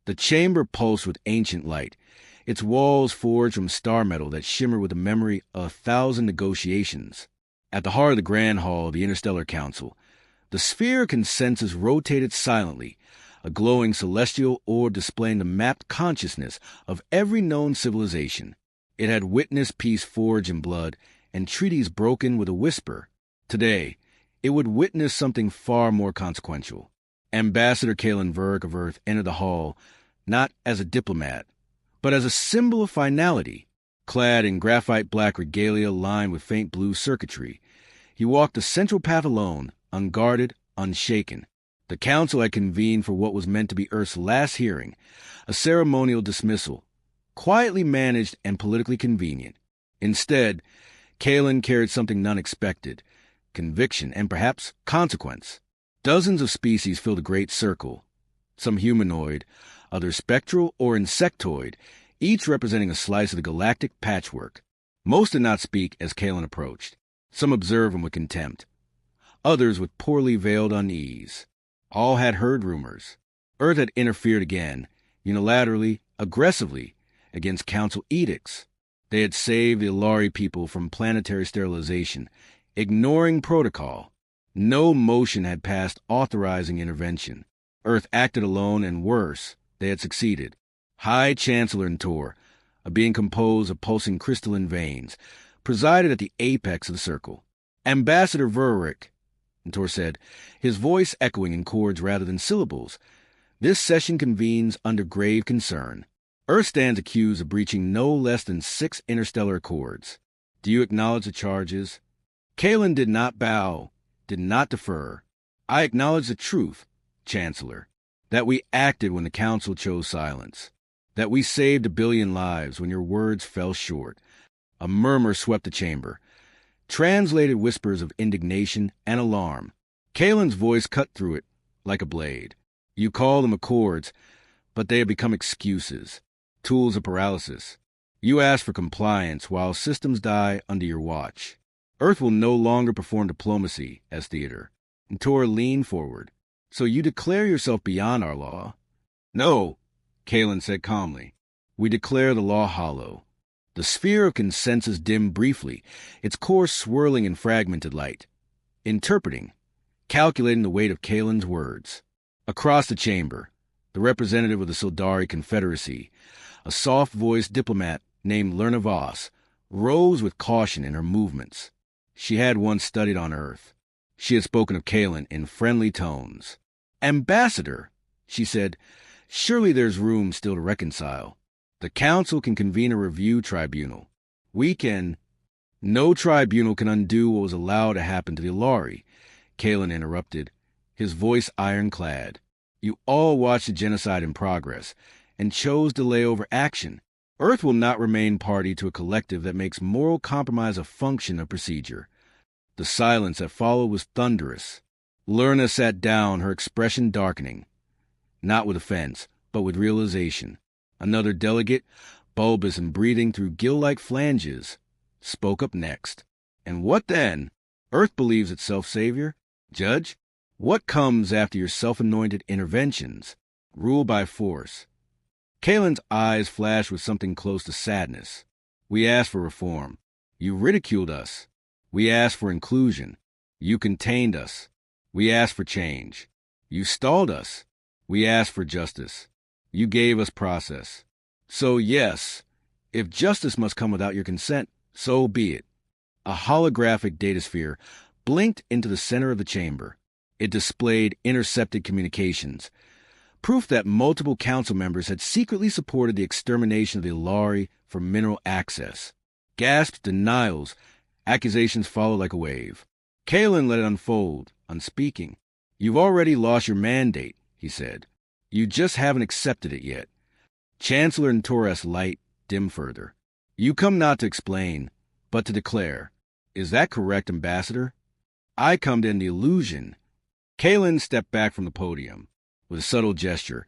The chamber pulsed with ancient light, its walls forged from star metal that shimmered with the memory of 1,000 negotiations. At the heart of the grand hall of the Interstellar Council, the sphere of consensus rotated silently, a glowing celestial orb displaying the mapped consciousness of every known civilization. It had witnessed peace forged in blood and treaties broken with a whisper. Today, it would witness something far more consequential. Ambassador Kaelen Verrick of Earth entered the hall not as a diplomat, but as a symbol of finality. Clad in graphite black regalia lined with faint blue circuitry, he walked the central path alone, unguarded, unshaken. The council had convened for what was meant to be Earth's last hearing, a ceremonial dismissal, quietly managed and politically convenient. Instead, Kaelen carried something none expected, conviction and perhaps consequence. Dozens of species filled the great circle, some humanoid, others spectral or insectoid, each representing a slice of the galactic patchwork. Most did not speak as Kaelen approached. Some observed him with contempt, others with poorly veiled unease. All had heard rumors. Earth had interfered again, unilaterally, aggressively, against council edicts. They had saved the Alari people from planetary sterilization, ignoring protocol. No motion had passed authorizing intervention. Earth acted alone, and worse, they had succeeded. High Chancellor Ntor, a being composed of pulsing crystalline veins, presided at the apex of the circle. Ambassador Verrick, Ntor said, his voice echoing in chords rather than syllables, this session convenes under grave concern. Earth stands accused of breaching no less than 6 interstellar accords. Do you acknowledge the charges? Kaelen did not bow, did not defer. I acknowledge the truth, Chancellor, that we acted when the Council chose silence, that we saved 1 billion lives when your words fell short. A murmur swept the chamber, translated whispers of indignation and alarm. Kaelen's voice cut through it like a blade. You call them accords, but they have become excuses, tools of paralysis. You ask for compliance while systems die under your watch. Earth will no longer perform diplomacy as theater. Ntor leaned forward. So you declare yourself beyond our law? No, Kaelen said calmly. We declare the law hollow. The sphere of consensus dimmed briefly, its core swirling in fragmented light. Interpreting, calculating the weight of Kaelen's words. Across the chamber, the representative of the Sildari Confederacy, a soft-voiced diplomat named Lerna Voss, rose with caution in her movements. She had once studied on Earth. She had spoken of Kaelen in friendly tones. Ambassador, she said, surely there's room still to reconcile. The Council can convene a review tribunal. We can... No tribunal can undo what was allowed to happen to the Alari, Kaelen interrupted, his voice ironclad. You all watched the genocide in progress and chose delay over action. Earth will not remain party to a collective that makes moral compromise a function of procedure. The silence that followed was thunderous. Lerna sat down, her expression darkening, not with offense, but with realization. Another delegate, bulbous and breathing through gill-like flanges, spoke up next. And what then? Earth believes itself savior? Judge? What comes after your self-anointed interventions? Rule by force. Kaelen's eyes flashed with something close to sadness. We asked for reform. You ridiculed us. We asked for inclusion. You contained us. We asked for change. You stalled us. We asked for justice. You gave us process. So yes, if justice must come without your consent, so be it. A holographic datasphere blinked into the center of the chamber. It displayed intercepted communications, proof that multiple council members had secretly supported the extermination of the Alari for mineral access. Gasps, denials, accusations followed like a wave. Kaelen let it unfold, unspeaking. You've already lost your mandate, he said. You just haven't accepted it yet. Chancellor Ntor's light dimmed further. You come not to explain, but to declare. Is that correct, Ambassador? I come to end the illusion. Kaelen stepped back from the podium. With a subtle gesture,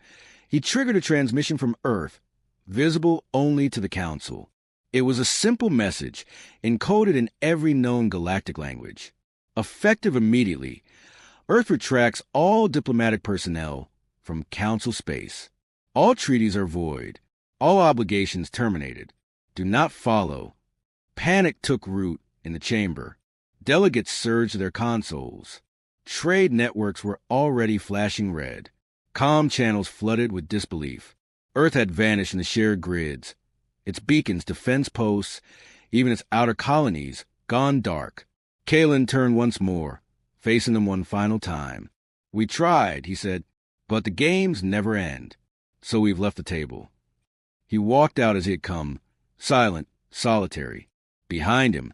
he triggered a transmission from Earth, visible only to the Council. It was a simple message, encoded in every known galactic language. Effective immediately, Earth retracts all diplomatic personnel from Council space. All treaties are void. All obligations terminated. Do not follow. Panic took root in the chamber. Delegates surged to their consoles. Trade networks were already flashing red. Comm channels flooded with disbelief. Earth had vanished in the shared grids. Its beacons, defense posts, even its outer colonies, gone dark. Kaelen turned once more, facing them one final time. "We tried," he said, "but the games never end. So we've left the table." He walked out as he had come, silent, solitary. Behind him,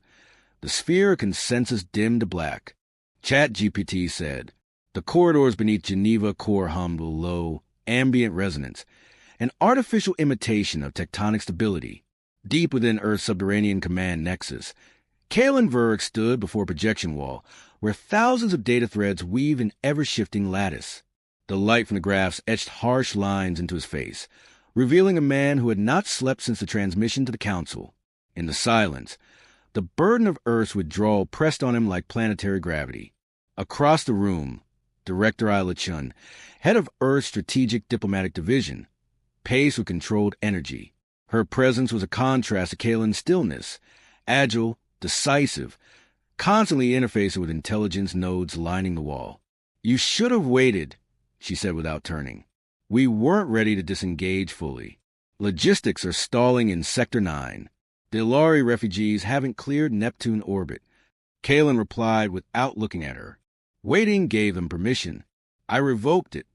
the sphere of consensus dimmed to black. ChatGPT said, "The corridors beneath Geneva core hummed with low, ambient resonance, an artificial imitation of tectonic stability. Deep within Earth's subterranean command nexus, Kaelen Verrick stood before a projection wall where thousands of data threads weave an ever-shifting lattice. The light from the graphs etched harsh lines into his face, revealing a man who had not slept since the transmission to the Council. In the silence, the burden of Earth's withdrawal pressed on him like planetary gravity. Across the room, Director Isla Chun, head of Earth's Strategic Diplomatic Division, paced with controlled energy. Her presence was a contrast to Kaelen's stillness, agile, decisive, constantly interfacing with intelligence nodes lining the wall. "You should have waited," she said without turning. "We weren't ready to disengage fully. Logistics are stalling in Sector 9. The Ilari refugees haven't cleared Neptune orbit." Kaelen replied without looking at her. "Waiting gave them permission. I revoked it."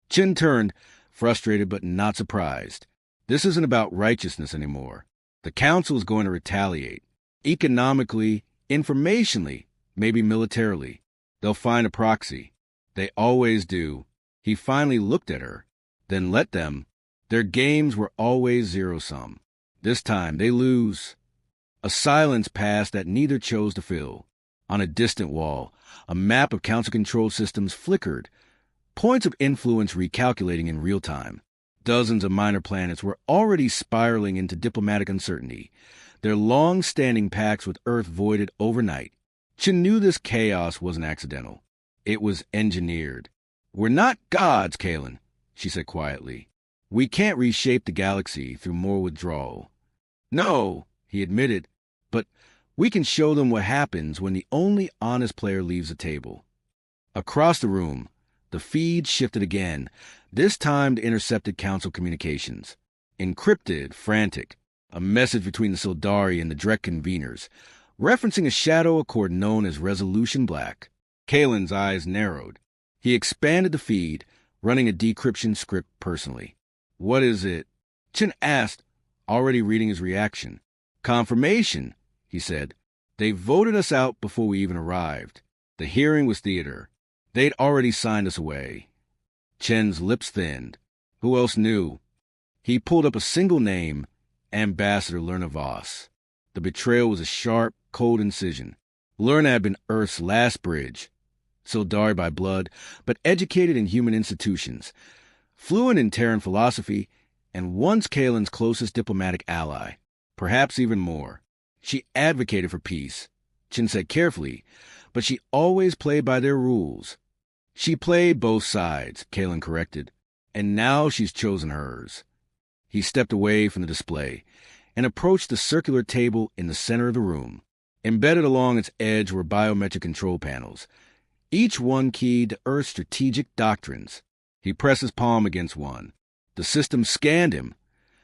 Chin turned, frustrated but not surprised. "This isn't about righteousness anymore. The Council is going to retaliate. Economically, informationally, maybe militarily. They'll find a proxy. They always do." He finally looked at her. "Then let them. Their games were always zero-sum. This time they lose." A silence passed that neither chose to fill. On a distant wall, a map of council-controlled systems flickered, points of influence recalculating in real time. Dozens of minor planets were already spiraling into diplomatic uncertainty, their long-standing pacts with Earth voided overnight. Chin knew this chaos wasn't accidental. It was engineered. "We're not gods, Kaelen," she said quietly. "We can't reshape the galaxy through more withdrawal." "No," he admitted, "but we can show them what happens when the only honest player leaves the table." Across the room, the feed shifted again, this time to intercepted Council communications. Encrypted, frantic, a message between the Sildari and the direct conveners, referencing a shadow accord known as Resolution Black. Kaelen's eyes narrowed. He expanded the feed, running a decryption script personally. "What is it?" Chin asked, already reading his reaction. "Confirmation," he said. "They voted us out before we even arrived. The hearing was theater. They'd already signed us away." Chen's lips thinned. Who else knew? He pulled up a single name, Ambassador Lerna Voss. The betrayal was a sharp, cold incision. Lerna had been Earth's last bridge. Sildari by blood, but educated in human institutions, fluent in Terran philosophy, and once Kaelen's closest diplomatic ally, perhaps even more. She advocated for peace, Chin said carefully, but she always played by their rules. "She played both sides," Kaelen corrected, "and now she's chosen hers." He stepped away from the display and approached the circular table in the center of the room. Embedded along its edge were biometric control panels, each one keyed to Earth's strategic doctrines. He pressed his palm against one. The system scanned him,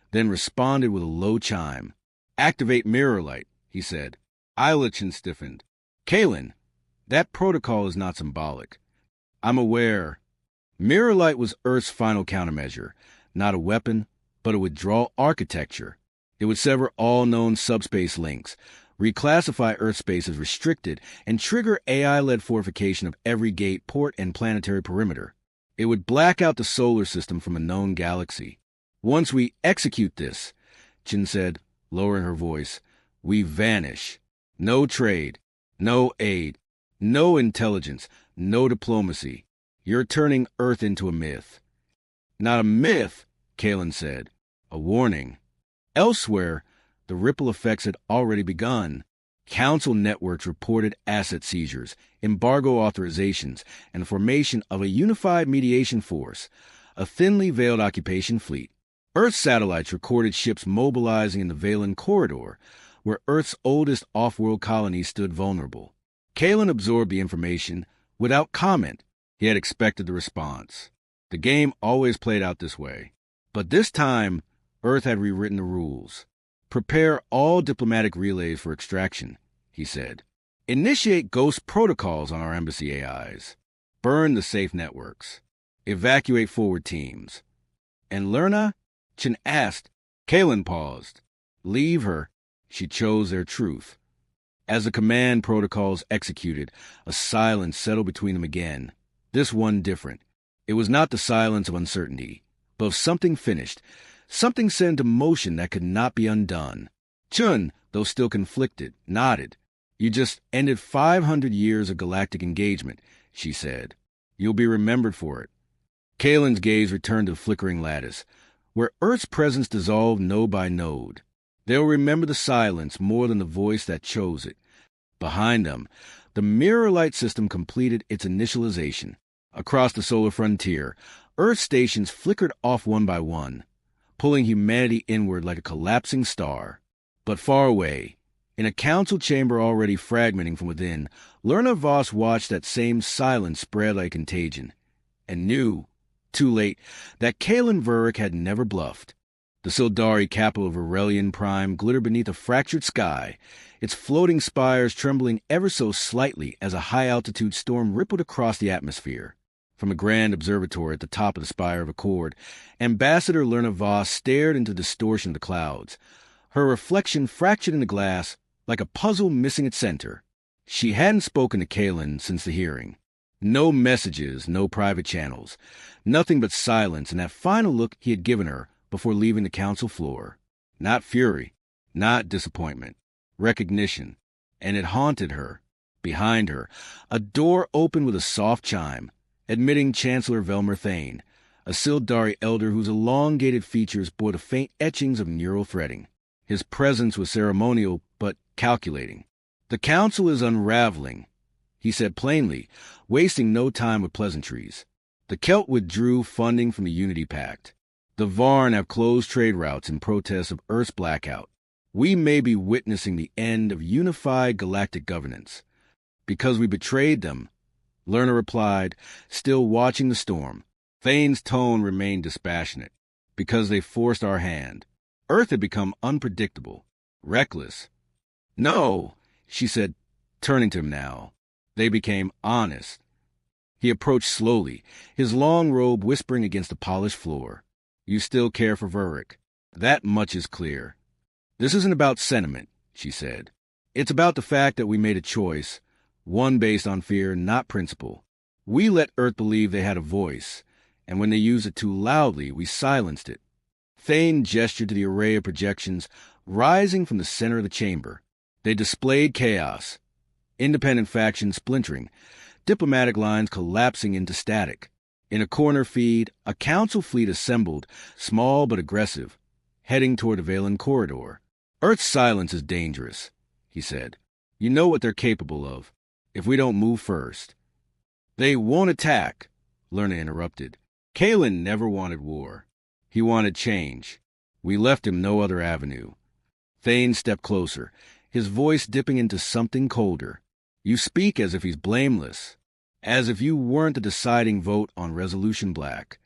then responded with a low chime. "Activate mirror light," he said. Eilichen stiffened. "Kaelen, that protocol is not symbolic." "I'm aware." Mirror light was Earth's final countermeasure, not a weapon, but a withdrawal architecture. It would sever all known subspace links, reclassify Earth space as restricted, and trigger AI-led fortification of every gate, port, and planetary perimeter. It would black out the solar system from a known galaxy. "Once we execute this," Chin said, lowering her voice, "we vanish. No trade, no aid, no intelligence, no diplomacy. You're turning Earth into a myth." "Not a myth," Kaelen said. "A warning." Elsewhere, the ripple effects had already begun. Council networks reported asset seizures, embargo authorizations, and the formation of a unified mediation force, a thinly veiled occupation fleet. Earth satellites recorded ships mobilizing in the Valen corridor, where Earth's oldest off-world colony stood vulnerable. Kaelen absorbed the information without comment. He had expected the response. The game always played out this way. But this time, Earth had rewritten the rules. Prepare all diplomatic relays for extraction, he said. Initiate ghost protocols on our embassy AIs. Burn the safe networks. Evacuate forward teams. And Lerna? Chen asked. Kaelen paused. Leave her. She chose their truth. As the command protocols executed, a silence settled between them again. This one different. It was not the silence of uncertainty, but of something finished, something set into motion that could not be undone. Chun, though still conflicted, nodded. You just ended 500 years of galactic engagement, she said. You'll be remembered for it. Kaelen's gaze returned to the flickering lattice, where Earth's presence dissolved node by node. They'll remember the silence more than the voice that chose it. Behind them, the mirror light system completed its initialization. Across the solar frontier, Earth stations flickered off one by one, pulling humanity inward like a collapsing star. But far away, in a council chamber already fragmenting from within, Lerna Voss watched that same silence spread like contagion, and knew, too late, that Kaelen Verrick had never bluffed. The Sildari capital of Aurelian Prime glittered beneath a fractured sky, its floating spires trembling ever so slightly as a high-altitude storm rippled across the atmosphere. From a grand observatory at the top of the spire of Accord, Ambassador Lerna Voss stared into the distortion of the clouds, her reflection fractured in the glass like a puzzle missing its center. She hadn't spoken to Kaelen since the hearing. No messages, no private channels, nothing but silence and that final look he had given her before leaving the council floor. Not fury, not disappointment, recognition, and it haunted her. Behind her, a door opened with a soft chime, admitting Chancellor Velmer Thane, a Sildari elder whose elongated features bore the faint etchings of neural threading. His presence was ceremonial but calculating. The council is unraveling, he said plainly, wasting no time with pleasantries. The Celt withdrew funding from the Unity Pact. The Varn have closed trade routes in protest of Earth's blackout. We may be witnessing the end of unified galactic governance. Because we betrayed them, Lerna replied, still watching the storm. Thane's tone remained dispassionate. Because they forced our hand. Earth had become unpredictable, reckless. No, she said, turning to him now. They became honest. He approached slowly, his long robe whispering against the polished floor. You still care for Verrick. That much is clear. This isn't about sentiment, she said. It's about the fact that we made a choice, one based on fear, not principle. We let Earth believe they had a voice, and when they used it too loudly, we silenced it. Thane gestured to the array of projections rising from the center of the chamber. They displayed chaos, independent factions splintering, diplomatic lines collapsing into static. In a corner feed, a council fleet assembled, small but aggressive, heading toward the Valen corridor. Earth's silence is dangerous, he said. You know what they're capable of, if we don't move first. They won't attack, Lerna interrupted. Kaelen never wanted war. He wanted change. We left him no other avenue. Thane stepped closer, his voice dipping into something colder. You speak as if he's blameless, as if you weren't the deciding vote on Resolution Black.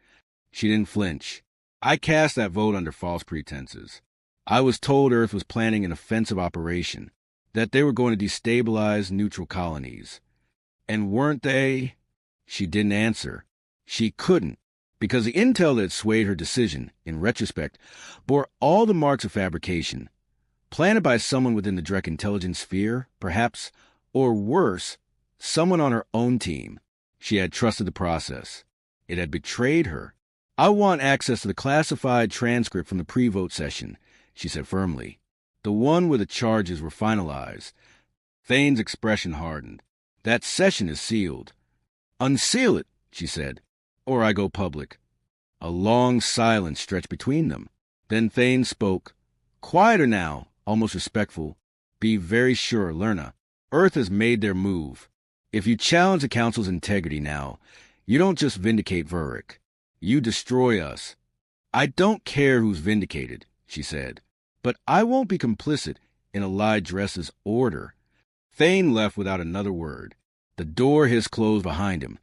She didn't flinch. I cast that vote under false pretenses. I was told Earth was planning an offensive operation, that they were going to destabilize neutral colonies. And weren't they? She didn't answer. She couldn't, because the intel that swayed her decision, in retrospect, bore all the marks of fabrication. Planted by someone within the Drek intelligence sphere, perhaps, or worse, someone on her own team. She had trusted the process. It had betrayed her. I want access to the classified transcript from the pre-vote session, she said firmly. The one where the charges were finalized. Thane's expression hardened. That session is sealed. Unseal it, she said, or I go public. A long silence stretched between them. Then Thane spoke. Quieter now, almost respectful. Be very sure, Lerna. Earth has made their move. If you challenge the Council's integrity now, you don't just vindicate Verrick. You destroy us. I don't care who's vindicated, she said, but I won't be complicit in Allied Dress's order. Thane left without another word. The door hissed closed behind him,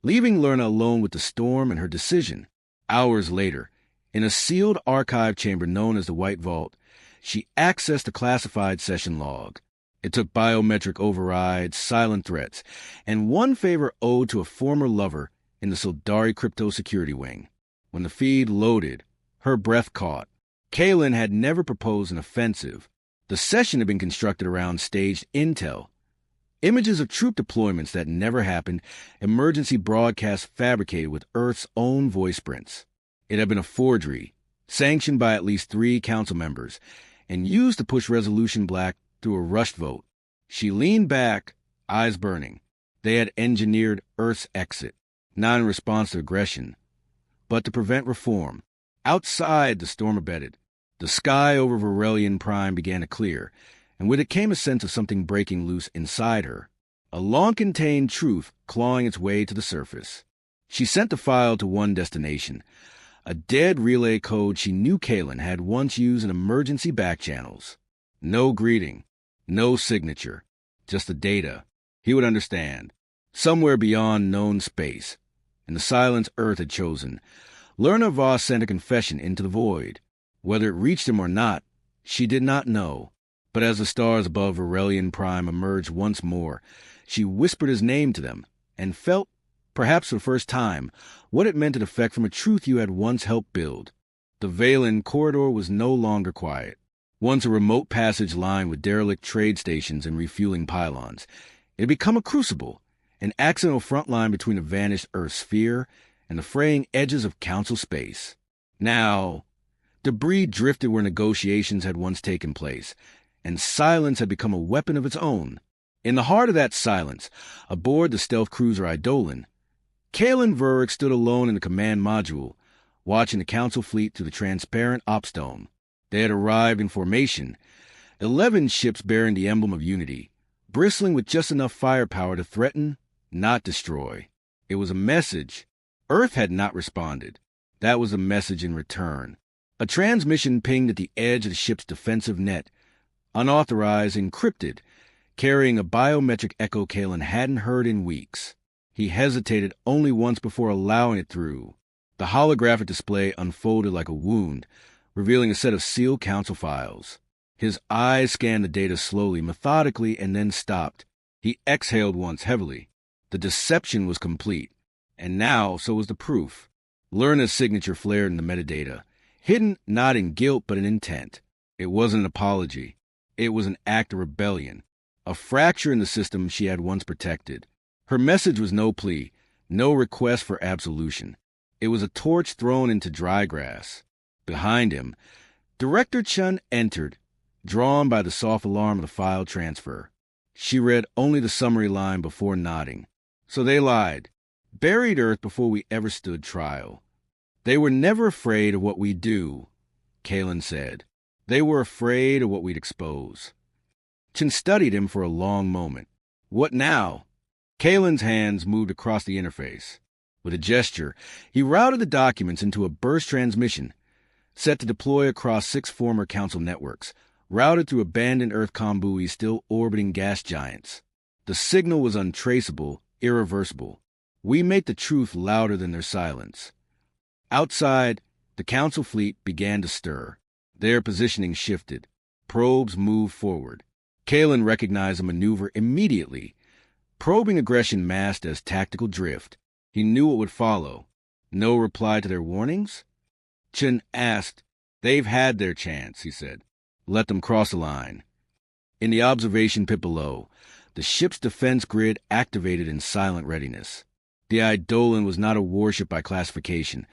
leaving Lerna alone with the storm and her decision. Hours later, in a sealed archive chamber known as the White Vault, she accessed a classified session log. It took biometric overrides, silent threats, and one favor owed to a former lover in the Sildari crypto security wing. When the feed loaded, her breath caught. Kaelen had never proposed an offensive. The session had been constructed around staged intel. Images of troop deployments that never happened, emergency broadcasts fabricated with Earth's own voice prints. It had been a forgery, sanctioned by at least 3 council members, and used to push Resolution Black through a rushed vote. She leaned back, eyes burning. They had engineered Earth's exit, not in response to aggression, but to prevent reform. Outside, the storm abated. The sky over Verelian Prime began to clear, and with it came a sense of something breaking loose inside her, a long-contained truth clawing its way to the surface. She sent the file to one destination, a dead relay code she knew Kaelen had once used in emergency backchannels. No greeting, no signature, just the data. He would understand. Somewhere beyond known space, in the silence Earth had chosen, Lerna Voss sent a confession into the void. Whether it reached him or not, she did not know. But as the stars above Verelian Prime emerged once more, she whispered his name to them, and felt, perhaps for the first time, what it meant to defect from a truth you had once helped build. The Valen corridor was no longer quiet. Once a remote passage lined with derelict trade stations and refueling pylons, it had become a crucible, an accidental front line between a vanished Earth sphere and the fraying edges of Council space. Now, debris drifted where negotiations had once taken place, and silence had become a weapon of its own. In the heart of that silence, aboard the stealth cruiser Eidolon, Kaelen Verrick stood alone in the command module, watching the Council fleet through the transparent ops dome. They had arrived in formation, 11 ships bearing the emblem of unity, bristling with just enough firepower to threaten, not destroy. It was a message. Earth had not responded. That was a message in return. A transmission pinged at the edge of the ship's defensive net, unauthorized, encrypted, carrying a biometric echo Kaelen hadn't heard in weeks. He hesitated only once before allowing it through. The holographic display unfolded like a wound, revealing a set of sealed Council files. His eyes scanned the data slowly, methodically, and then stopped. He exhaled once heavily. The deception was complete, and now so was the proof. Lerna's signature flared in the metadata, hidden not in guilt but in intent. It wasn't an apology. It was an act of rebellion, a fracture in the system she had once protected. Her message was no plea, no request for absolution. It was a torch thrown into dry grass. Behind him, Director Chun entered, drawn by the soft alarm of the file transfer. She read only the summary line before nodding. So they lied, buried Earth before we ever stood trial. They were never afraid of what we do, Kaelen said. They were afraid of what we'd expose. Chun studied him for a long moment. What now? Kalen's hands moved across the interface. With a gesture, he routed the documents into a burst transmission, set to deploy across 6 former Council networks, routed through abandoned Earth-com buoys still orbiting gas giants. The signal was untraceable, irreversible. We make the truth louder than their silence. Outside, the Council fleet began to stir. Their positioning shifted. Probes moved forward. Kaelen recognized a maneuver immediately. Probing aggression masked as tactical drift. He knew what would follow. No reply to their warnings? Chun asked. They've had their chance, he said. Let them cross the line. In the observation pit below, the ship's defense grid activated in silent readiness. The Eidolon was not a warship by classification,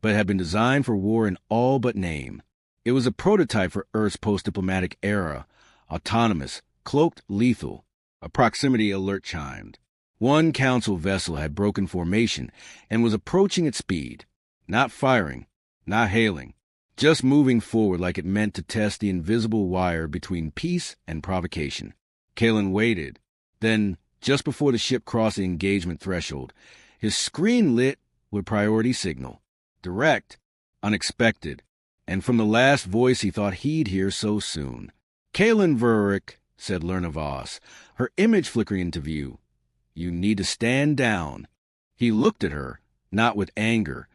but had been designed for war in all but name. It was a prototype for Earth's post-diplomatic era, autonomous, cloaked, lethal. A proximity alert chimed. One Council vessel had broken formation and was approaching at speed, not firing, not hailing, just moving forward like it meant to test the invisible wire between peace and provocation. Kaelen waited. Then, just before the ship crossed the engagement threshold, his screen lit with priority signal. Direct, unexpected, and from the last voice he thought he'd hear so soon. "Kaelen Verrick," said Lerna Voss, her image flickering into view. "You need to stand down." He looked at her, not with anger,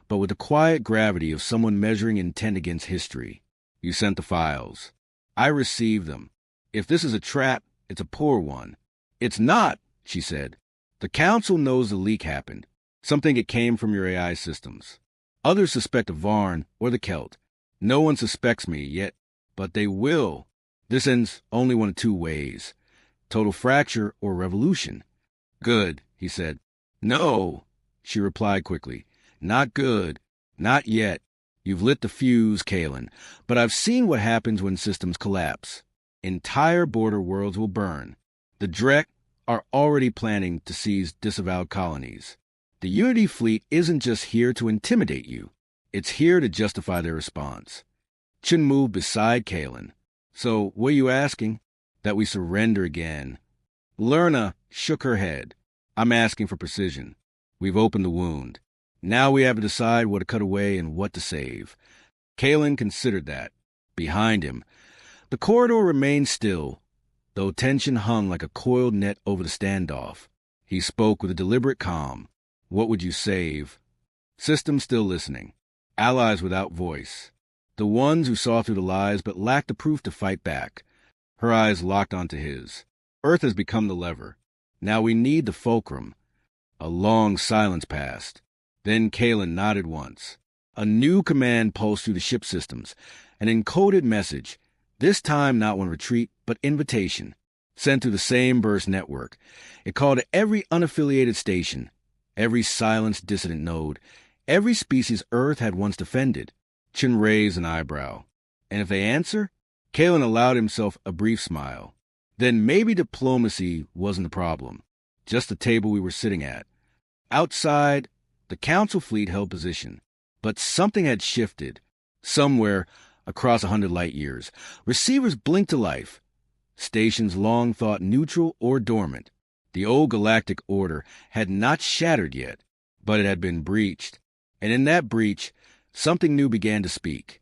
but with the quiet gravity of someone measuring intent against history. "You sent the files. I received them. If this is a trap, it's a poor one." "It's not," she said. "The Council knows the leak happened. Some think it came from your AI systems. Others suspect a Varn or the Celt. No one suspects me yet, but they will. This ends only one of two ways: total fracture or revolution." "Good," he said. "No," she replied quickly. "Not good. Not yet. You've lit the fuse, Kaelen, but I've seen what happens when systems collapse. Entire border worlds will burn. The Drek are already planning to seize disavowed colonies. The Unity fleet isn't just here to intimidate you. It's here to justify their response." Chin moved beside Kaelen. "So, what are you asking?" "That we surrender again." Lerna shook her head. "I'm asking for precision. We've opened the wound. Now we have to decide what to cut away and what to save." Kaelen considered that. Behind him, the corridor remained still, though tension hung like a coiled net over the standoff. He spoke with a deliberate calm. "What would you save?" Systems still listening. Allies without voice. The ones who saw through the lies but lacked the proof to fight back. Her eyes locked onto his. "Earth has become the lever. Now we need the fulcrum." A long silence passed. Then Kaelen nodded once. A new command pulsed through the ship systems. An encoded message. This time not one retreat, but invitation. Sent through the same burst network. It called to every unaffiliated station, every silenced dissident node, every species Earth had once defended. Chin raised an eyebrow. "And if they answer?" Kaelen allowed himself a brief smile. "Then maybe diplomacy wasn't the problem. Just the table we were sitting at." Outside, the Council fleet held position. But something had shifted. Somewhere across 100 light years, receivers blinked to life. Stations long thought neutral or dormant. The old galactic order had not shattered yet, but it had been breached. And in that breach, something new began to speak.